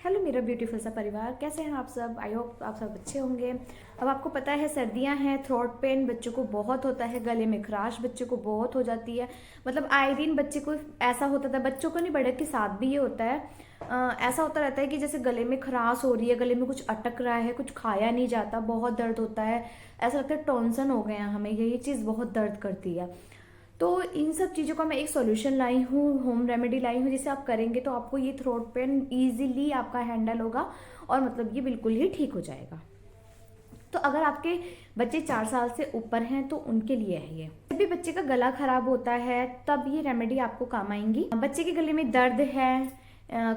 Hello मेरा beautiful सा परिवार, कैसे हैं आप सब। आई होप आप सब अच्छे होंगे। अब आपको पता है सर्दियां हैं, थ्रोट पेन बच्चों को बहुत होता है, गले में खराश बच्चों को बहुत हो जाती है। मतलब आए दिन बच्चे को ऐसा होता था, बच्चों को नहीं बड़े के साथ भी ये होता है। ऐसा होता रहता है कि जैसे गले में खराश हो रही है, गले में कुछ अटक रहा है, कुछ खाया नहीं जाता, बहुत दर्द होता है। ऐसा लगता है टॉन्सन हो गए हैं हमें, ये चीज़ बहुत दर्द करती है। तो इन सब चीज़ों का मैं एक सॉल्यूशन लाई हूँ, होम रेमेडी लाई हूँ, जिसे आप करेंगे तो आपको ये थ्रोट पेन इजीली आपका हैंडल होगा और मतलब ये बिल्कुल ही ठीक हो जाएगा। तो अगर आपके बच्चे 4 साल से ऊपर हैं तो उनके लिए है ये। जब भी बच्चे का गला खराब होता है तब ये रेमेडी आपको काम आएंगी। बच्चे के गले में दर्द है,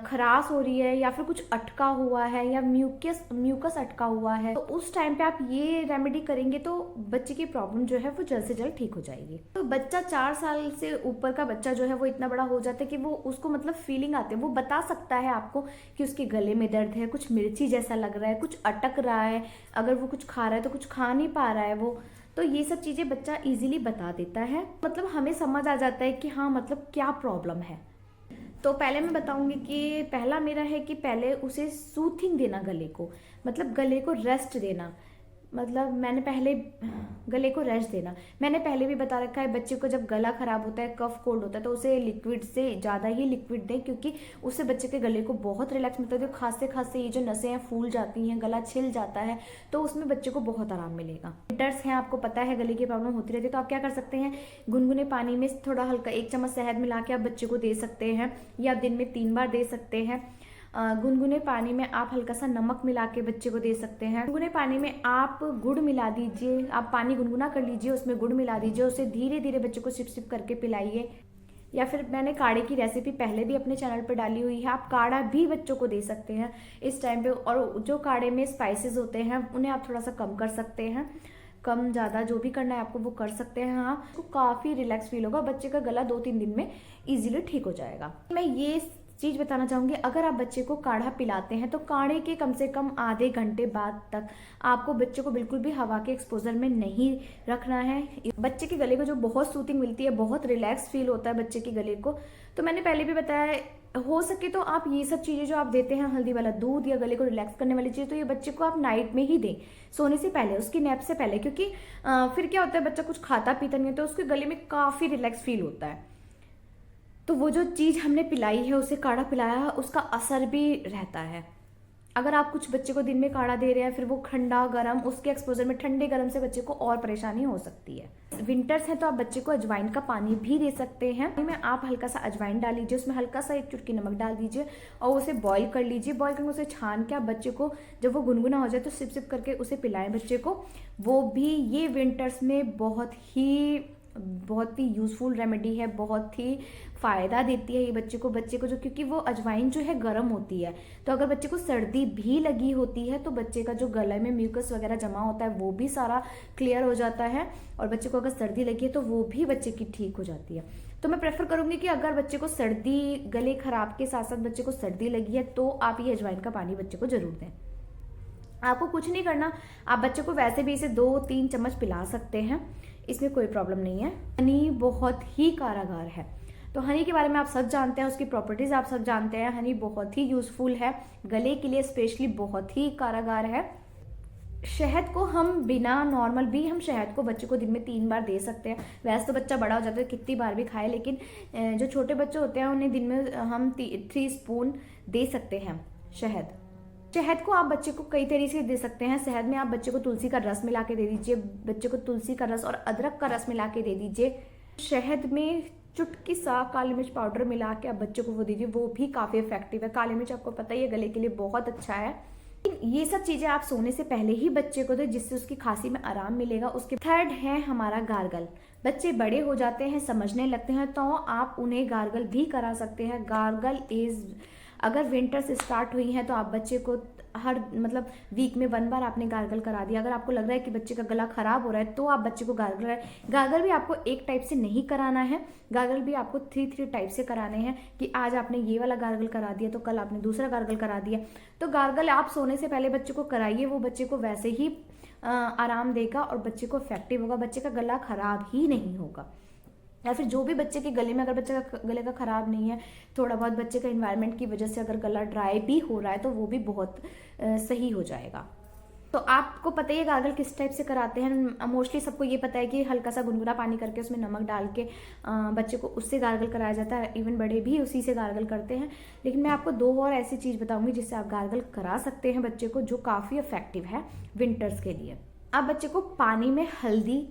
खराश हो रही है या फिर कुछ अटका हुआ है या म्यूकस अटका हुआ है, तो उस टाइम पे आप ये रेमेडी करेंगे तो बच्चे की प्रॉब्लम जो है वो जल्द से जल्द ठीक हो जाएगी। तो बच्चा 4 साल से ऊपर का बच्चा जो है वो इतना बड़ा हो जाता है कि वो उसको मतलब फीलिंग आती है, वो बता सकता है आपको कि उसके गले में दर्द है, कुछ मिर्ची जैसा लग रहा है, कुछ अटक रहा है, अगर वो कुछ खा रहा है तो कुछ खा नहीं पा रहा है वो। तो ये सब चीजें बच्चा इजीली बता देता है, मतलब हमें समझ आ जाता है कि हाँ मतलब क्या प्रॉब्लम है। तो पहले मैं बताऊंगी कि पहला मेरा है कि पहले उसे सूथिंग देना, गले को मतलब गले को रेस्ट देना। मतलब गले को रेस्ट देना मैंने पहले भी बता रखा है। बच्चे को जब गला खराब होता है, कफ कोल्ड होता है, तो उसे लिक्विड से ज़्यादा ही लिक्विड दें, क्योंकि उससे बच्चे के गले को बहुत रिलैक्स मिलता है। तो खांसते खांसते ये जो नसें हैं फूल जाती हैं, गला छिल जाता है, तो उसमें बच्चे को बहुत आराम मिलेगा। विंटर्स हैं, आपको पता है गले की प्रॉब्लम होती रहती है, तो आप क्या कर सकते हैं, गुनगुने पानी में थोड़ा हल्का 1 चम्मच शहद मिला के आप बच्चे को दे सकते हैं, या दिन में 3 बार दे सकते हैं। गुनगुने पानी में आप हल्का सा नमक मिला के बच्चे को दे सकते हैं। गुनगुने पानी में आप गुड़ मिला दीजिए, आप पानी गुनगुना कर लीजिए, उसमें गुड़ मिला दीजिए, उसे धीरे धीरे बच्चे को सिप सिप करके पिलाइए। या फिर मैंने काढ़े की रेसिपी पहले भी अपने चैनल पर डाली हुई है, आप काढ़ा भी बच्चों को दे सकते हैं इस टाइम पे। और जो काढ़े में स्पाइसेस होते हैं उन्हें आप थोड़ा सा कम कर सकते हैं, कम ज़्यादा जो भी करना है आपको वो कर सकते हैं। हाँ, तो काफ़ी रिलैक्स फील होगा, बच्चे का गला 2-3 दिन में इजीली ठीक हो जाएगा। मैं ये चीज़ बताना चाहूँगी, अगर आप बच्चे को काढ़ा पिलाते हैं तो काढ़े के कम से कम आधे घंटे बाद तक आपको बच्चे को बिल्कुल भी हवा के एक्सपोजर में नहीं रखना है। बच्चे के गले को जो बहुत सूथिंग मिलती है, बहुत रिलैक्स फील होता है बच्चे के गले को। तो मैंने पहले भी बताया, हो सके तो आप ये सब चीज़ें जो आप देते हैं, हल्दी वाला दूध या गले को रिलैक्स करने वाली चीज़, तो ये बच्चे को आप नाइट में ही दें, सोने से पहले, उसकी नैप से पहले। क्योंकि फिर क्या होता है, बच्चा कुछ खाता पीता नहीं है तो उसके गले में काफ़ी रिलैक्स फील होता है। तो वो जो चीज़ हमने पिलाई है, उसे काढ़ा पिलाया है, उसका असर भी रहता है। अगर आप कुछ बच्चे को दिन में काढ़ा दे रहे हैं, फिर वो ठंडा गर्म, उसके एक्सपोजर में ठंडे गर्म से बच्चे को और परेशानी हो सकती है। विंटर्स हैं तो आप बच्चे को अजवाइन का पानी भी दे सकते हैं। में आप हल्का सा अजवाइन डाल लीजिए, उसमें हल्का सा 1 चुटकी नमक डाल दीजिए और उसे बॉईल कर लीजिए। बॉईल करके उसे छान के आप बच्चे को, जब वो गुनगुना हो जाए तो सिप सिप करके उसे पिलाएं बच्चे को। वो भी ये विंटर्स में बहुत ही यूज़फुल रेमेडी है, बहुत ही फ़ायदा देती है ये बच्चे को जो, क्योंकि वो अजवाइन जो है गर्म होती है, तो अगर बच्चे को सर्दी भी लगी होती है तो बच्चे का जो गले में म्यूकस वगैरह जमा होता है वो भी सारा क्लियर हो जाता है, और बच्चे को अगर सर्दी लगी है तो वो भी बच्चे की ठीक हो जाती है। तो मैं प्रेफर करूँगी कि अगर बच्चे को सर्दी, गले खराब के साथ साथ बच्चे को सर्दी लगी है तो आप ये अजवाइन का पानी बच्चे को ज़रूर दें। आपको कुछ नहीं करना, आप बच्चे को वैसे भी इसे 2-3 चम्मच पिला सकते हैं, इसमें कोई प्रॉब्लम नहीं है। हनी बहुत ही कारागार है, तो हनी के बारे में आप सब जानते हैं, उसकी प्रॉपर्टीज आप सब जानते हैं। हनी बहुत ही यूजफुल है, गले के लिए स्पेशली बहुत ही कारागार है। शहद को हम बिना नॉर्मल भी हम शहद को बच्चे को दिन में 3 बार दे सकते हैं। वैसे तो बच्चा बड़ा हो जाता है कितनी बार भी खाए, लेकिन जो छोटे बच्चे होते हैं उन्हें दिन में हम 3 स्पून दे सकते हैं शहद को। आप बच्चे को कई तरीके से दे सकते हैं। शहद में आप बच्चे को तुलसी का रस मिला के दे दीजिए, बच्चे को तुलसी का रस और अदरक का रस मिला के दे दीजिए। शहद में चुटकी सा काली मिर्च पाउडर मिला के आप बच्चे को वो दीजिए, वो भी काफ़ी इफेक्टिव है। काली मिर्च आपको पता ही है गले के लिए बहुत अच्छा है। ये सब चीज़ें आप सोने से पहले ही बच्चे को दें, जिससे उसकी खांसी में आराम मिलेगा। उसके थर्ड है हमारा गार्गल। बच्चे बड़े हो जाते हैं, समझने लगते हैं, तो आप उन्हें गार्गल भी करा सकते हैं। गार्गल इज, अगर विंटर से स्टार्ट हुई है तो आप बच्चे को हर मतलब वीक में 1 बार आपने गार्गल करा दिया। अगर आपको लग रहा है कि बच्चे का गला खराब हो रहा है तो आप बच्चे को गार्गल भी आपको एक टाइप से नहीं कराना है, गार्गल भी आपको 3 टाइप से कराने हैं, कि आज आपने ये वाला गार्गल करा दिया तो कल आपने दूसरा गार्गल करा दिया। तो गार्गल आप सोने से पहले बच्चे को कराइए, वो बच्चे को वैसे ही आराम देगा और बच्चे को इफेक्टिव होगा, बच्चे का गला खराब ही नहीं होगा। या फिर जो भी बच्चे के गले में, अगर बच्चे का गले का ख़राब नहीं है, थोड़ा बहुत बच्चे का इन्वायरमेंट की वजह से अगर गला ड्राई भी हो रहा है तो वो भी बहुत सही हो जाएगा। तो आपको पता ही है गार्गल किस टाइप से कराते हैं। मोस्टली सबको ये पता है कि हल्का सा गुनगुना पानी करके उसमें नमक डाल के बच्चे को उससे गार्गल कराया जाता है। इवन बड़े भी उसी से गार्गल करते हैं। लेकिन मैं आपको 2 और ऐसी चीज़ बताऊंगी जिससे आप गार्गल करा सकते हैं बच्चे को, जो काफ़ी इफेक्टिव है विंटर्स के लिए। आप बच्चे को पानी में हल्दी,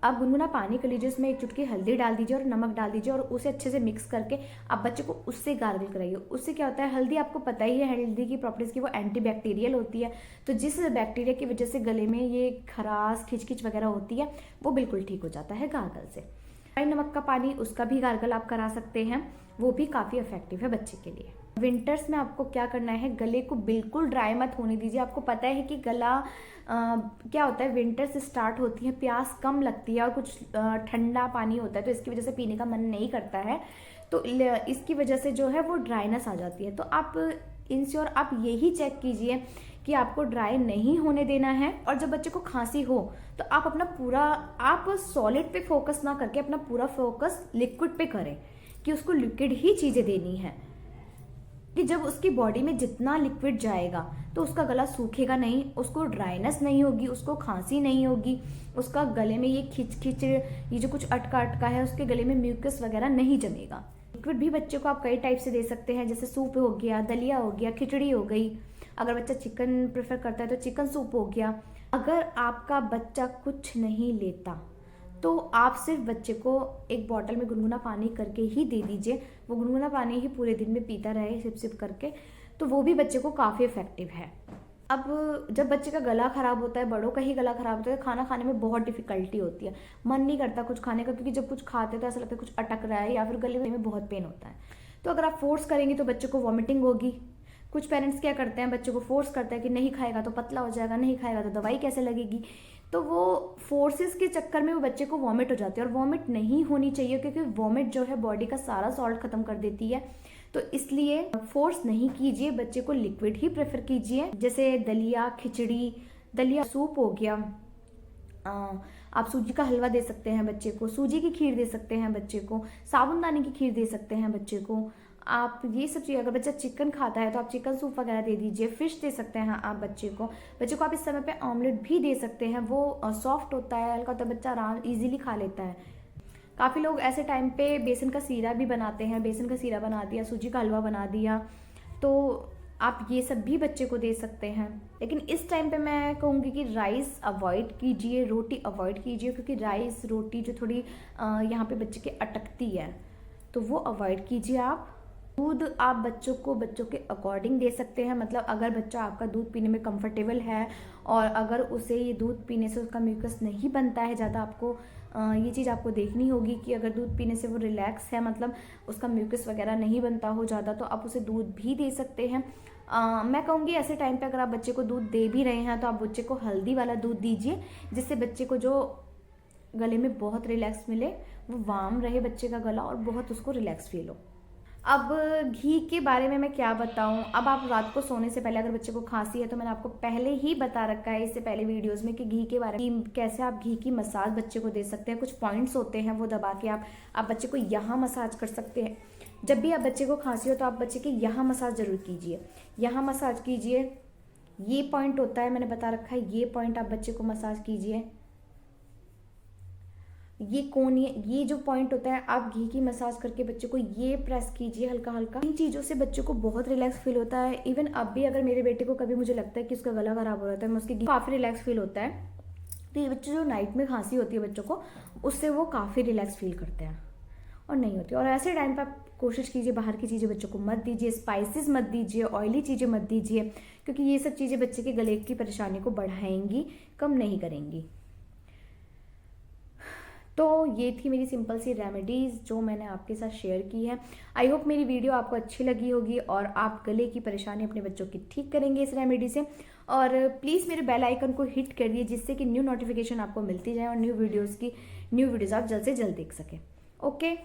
आप गुनगुना पानी कर लीजिए, उसमें 1 चुटकी हल्दी डाल दीजिए और नमक डाल दीजिए और उसे अच्छे से मिक्स करके आप बच्चे को उससे गार्गल कराइए। उससे क्या होता है, हल्दी आपको पता ही है हल्दी की प्रॉपर्टीज़ की वो एंटीबैक्टीरियल होती है। तो जिस बैक्टीरिया की वजह से गले में ये खराश खिचखिच वगैरह होती है वो बिल्कुल ठीक हो जाता है गार्गल से। नमक का पानी, उसका भी गार्गल आप करा सकते हैं, वो भी काफ़ी इफेक्टिव है बच्चे के लिए। विंटर्स में आपको क्या करना है, गले को बिल्कुल ड्राई मत होने दीजिए। आपको पता है कि गला क्या होता है, विंटर से स्टार्ट होती है, प्यास कम लगती है और कुछ ठंडा पानी होता है तो इसकी वजह से पीने का मन नहीं करता है। तो इसकी वजह से जो है वो ड्राइनेस आ जाती है। तो आप इंश्योर आप यही चेक कीजिए कि आपको ड्राई नहीं होने देना है। और जब बच्चे को खांसी हो तो आप अपना पूरा, आप सॉलिड पे फोकस ना करके अपना पूरा फोकस लिक्विड पे करें कि उसको लिक्विड ही चीज़ें देनी है, कि जब उसकी बॉडी में जितना लिक्विड जाएगा तो उसका गला सूखेगा नहीं, उसको ड्राइनेस नहीं होगी, उसको खांसी नहीं होगी, उसका गले में ये खिच ये जो कुछ अटका अटका है उसके गले में म्यूकस वगैरह नहीं जमेगा। लिक्विड भी बच्चे को आप कई टाइप से दे सकते हैं, जैसे सूप हो गया, दलिया हो गया, खिचड़ी हो गई। अगर बच्चा चिकन प्रेफर करता है तो चिकन सूप हो गया। अगर आपका बच्चा कुछ नहीं लेता तो आप सिर्फ बच्चे को एक बॉटल में गुनगुना पानी करके ही दे दीजिए। वो गुनगुना पानी ही पूरे दिन में पीता रहे सिप सिप करके, तो वो भी बच्चे को काफ़ी इफेक्टिव है। अब जब बच्चे का गला ख़राब होता है, बड़ों का ही गला ख़राब होता है, खाना खाने में बहुत डिफिकल्टी होती है, मन नहीं करता कुछ खाने का, क्योंकि जब कुछ खाते हैं तो ऐसा लगता है कुछ अटक रहा है या फिर गले में बहुत पेन होता है। तो अगर आप फोर्स करेंगे तो बच्चे को वॉमिटिंग होगी। कुछ पेरेंट्स क्या करते हैं, बच्चे को फोर्स करते हैं कि नहीं खाएगा तो पतला हो जाएगा, नहीं खाएगा तो दवाई कैसे लगेगी। तो वो फोर्सेस के चक्कर में वो बच्चे को वॉमिट हो जाती है, और वॉमिट नहीं होनी चाहिए क्योंकि वॉमिट जो है बॉडी का सारा सॉल्ट खत्म कर देती है। तो इसलिए फोर्स नहीं कीजिए, बच्चे को लिक्विड ही प्रेफर कीजिए, जैसे दलिया, खिचड़ी, दलिया सूप हो गया। आप सूजी का हलवा दे सकते हैं बच्चे को, सूजी की खीर दे सकते हैं बच्चे को, साबुनदाने की खीर दे सकते हैं बच्चे को। आप ये सब चीज़, अगर बच्चा चिकन खाता है तो आप चिकन सूप वगैरह दे दीजिए। फिश दे सकते हैं आप बच्चे को आप इस समय पे ऑमलेट भी दे सकते हैं, वो सॉफ्ट होता है, हल्का होता है, बच्चा आराम इजीली खा लेता है। काफ़ी लोग ऐसे टाइम पे बेसन का सीरा भी बनाते हैं, बेसन का सीरा बना दिया, सूजी का हलवा बना दिया, तो आप ये सब भी बच्चे को दे सकते हैं। लेकिन इस टाइम पे मैं कहूँगी कि राइस अवॉइड कीजिए, रोटी अवॉइड कीजिए, क्योंकि राइस रोटी जो थोड़ी यहाँ पे बच्चे के अटकती है तो वो अवॉइड कीजिए। आप दूध आप बच्चों के अकॉर्डिंग दे सकते हैं। मतलब अगर बच्चा आपका दूध पीने में कंफर्टेबल है और अगर उसे ये दूध पीने से उसका म्यूकस नहीं बनता है ज़्यादा, आपको ये चीज़ आपको देखनी होगी कि अगर दूध पीने से वो रिलैक्स है, मतलब उसका म्यूकस वगैरह नहीं बनता हो ज़्यादा, तो आप उसे दूध भी दे सकते हैं। मैं कहूँगी ऐसे टाइम पे अगर आप बच्चे को दूध दे भी रहे हैं तो आप बच्चे को हल्दी वाला दूध दीजिए, जिससे बच्चे को जो गले में बहुत रिलैक्स मिले, वो वार्म रहे बच्चे का गला और बहुत उसको रिलैक्स फील हो। अब घी के बारे में मैं क्या बताऊं। अब आप रात को सोने से पहले अगर बच्चे को खांसी है तो मैंने आपको पहले ही बता रखा है इससे पहले वीडियोस में कि घी के बारे में, कैसे आप घी की मसाज बच्चे को दे सकते हैं। कुछ पॉइंट्स होते हैं वो दबा के आप बच्चे को यहाँ मसाज कर सकते हैं। जब भी आप बच्चे को खांसी हो तो आप बच्चे के यहाँ मसाज जरूर कीजिए, यहाँ मसाज कीजिए। ये पॉइंट होता है, मैंने बता रखा है, ये पॉइंट आप बच्चे को मसाज कीजिए। ये कोन, ये जो पॉइंट होता है, आप घी की मसाज करके बच्चे को ये प्रेस कीजिए हल्का हल्का। इन चीज़ों से बच्चे को बहुत रिलैक्स फील होता है। इवन अब भी अगर मेरे बेटे को कभी मुझे लगता है कि उसका गला खराब हो रहा है, मैं उसके काफ़ी रिलैक्स फील होता है। तो ये बच्चे जो नाइट में खांसी होती है बच्चों को, उससे वो काफ़ी रिलैक्स फील करते हैं और नहीं होती। और ऐसे टाइम पर आप कोशिश कीजिए बाहर की चीज़ें बच्चों को मत दीजिए, स्पाइसेस मत दीजिए, ऑयली चीज़ें मत दीजिए, क्योंकि ये सब चीज़ें बच्चे के गले की परेशानी को बढ़ाएंगी, कम नहीं करेंगी। तो ये थी मेरी सिंपल सी रेमेडीज़ जो मैंने आपके साथ शेयर की है। आई होप मेरी वीडियो आपको अच्छी लगी होगी और आप गले की परेशानी अपने बच्चों की ठीक करेंगे इस रेमेडी से। और प्लीज़ मेरे बेल आइकन को हिट कर दिए, जिससे कि न्यू नोटिफिकेशन आपको मिलती जाए और न्यू वीडियोज़ आप जल्द से जल्द देख सकें। ओके।